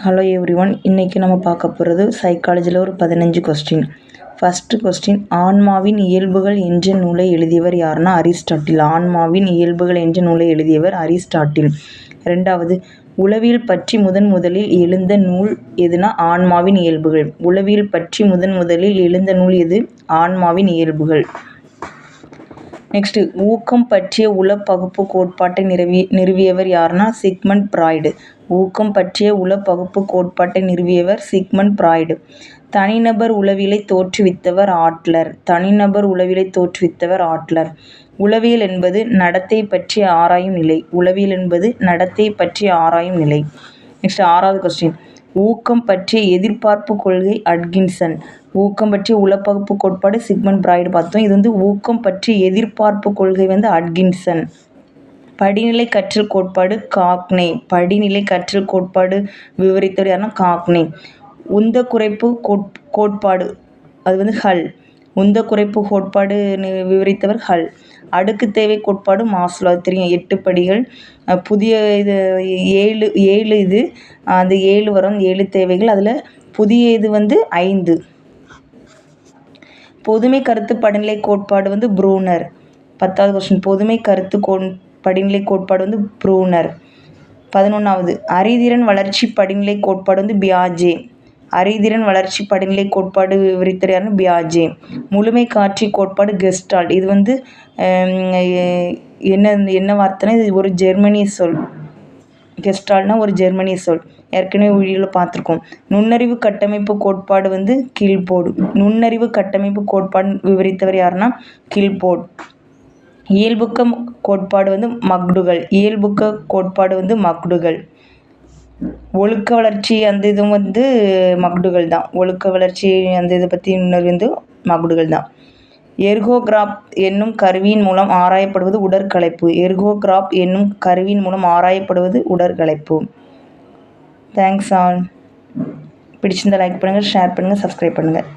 Hello everyone. இன்றைக்கி நம்ம பார்க்க போகிறது சைக்காலஜியில் ஒரு 15 கொஸ்டின். ஃபஸ்ட்டு கொஸ்டின், ஆன்மாவின் இயல்புகள் என்ற நூலை எழுதியவர் யாருன்னா அரிஸ்டாட்டில். ஆன்மாவின் இயல்புகள் என்ற நூலை எழுதியவர் அரிஸ்டாட்டில். ரெண்டாவது, உளவியல் பற்றி முதலில் எழுந்த நூல் எதுனா ஆன்மாவின் இயல்புகள். உளவியல் பற்றி முதலில் எழுந்த நூல் எது? ஆன்மாவின் இயல்புகள். நெக்ஸ்ட்டு, ஊக்கம் பற்றிய உளப்பகுப்பு கோட்பாட்டை நிறுவியவர் யாருன்னா சிக்மண்ட் ஃப்ராய்டு. ஊக்கம் பற்றிய உளப்பகுப்பு கோட்பாட்டை நிறுவியவர் சிக்மண்ட் ஃப்ராய்டு. தனிநபர் உளவியலை தோற்றுவித்தவர் ஆட்லர். தனிநபர் உளவியலை தோற்றுவித்தவர் ஆட்லர். உளவியல் என்பது நடத்தை பற்றி ஆராயும் நிலை. உளவியல் என்பது நடத்தை பற்றி ஆராயும் நிலை. நெக்ஸ்ட், ஆறாவது கொஸ்டின், ஊக்கம் பற்றிய எதிர்பார்ப்பு கொள்கை அட்கின்சன். ஊக்கம் பற்றிய உளப்பகுப்பு கோட்பாடு சிக்மண்ட் ஃப்ராய்டு பார்த்தோம். இது ஊக்கம் பற்றிய எதிர்பார்ப்பு கொள்கை அட்கின்சன். படிநிலை கற்றல் கோட்பாடு காக்னே. படிநிலை கற்றல் கோட்பாடு விவரித்தவர் யாருன்னா காக்னே. உந்த குறைப்பு கோட்பாடு அது ஹல். உந்த குறைப்பு கோட்பாடு விவரித்தவர் ஹல். அடுக்கு தேவை கோட்பாடு மாஸ்லோ. அது தெரியும், 8 படிகள். புதிய இது 7 இது அந்த 7 வரும், 7 தேவைகள். அதில் புதிய இது 5. பொதுமை கருத்து படிநிலை கோட்பாடு ப்ரூனர். 10வது கொஸ்டின், பொதுமை கருத்து படிநிலை கோட்பாடு ப்ரூனர். 11வது, அறிதிறன் வளர்ச்சி படிநிலை கோட்பாடு பியாஜே. அறிதிறன் வளர்ச்சி படிநிலை கோட்பாடு விவரித்தவர் யாருன்னு பியாஜே. முழுமை காட்சி கோட்பாடு கெஸ்டால்ட். இது என்ன வார்த்தைனா இது ஒரு ஜெர்மனிய சொல். கெஸ்டால்ட்னா ஒரு ஜெர்மனிய சொல். ஏற்கனவே வீடியோவில் பார்த்துருக்கோம். நுண்ணறிவு கட்டமைப்பு கோட்பாடு கில்போர்டு. நுண்ணறிவு கட்டமைப்பு கோட்பாடு விவரித்தவர் யாருன்னா கில்போர்டு. இயல்புக்க கோட்பாடு மக்டுகள். இயல்புக்க கோட்பாடு மக்டுகள். ஒழுக்க வளர்ச்சி அந்த இதுவும் மக்டுகள் தான். ஒழுக்க வளர்ச்சி அந்த இதை பற்றி இன்னொரு மக்டுகள் தான். எர்கோகிராப் என்னும் கருவியின் மூலம் ஆராயப்படுவது உடற்களைப்பு. எர்கோகிராப் என்னும் கருவியின் மூலம் ஆராயப்படுவது உடற்களைப்பு. Thanks all. பிடிச்சிருந்தால் லைக் பண்ணுங்கள், ஷேர் பண்ணுங்கள், சப்ஸ்கிரைப் பண்ணுங்கள்.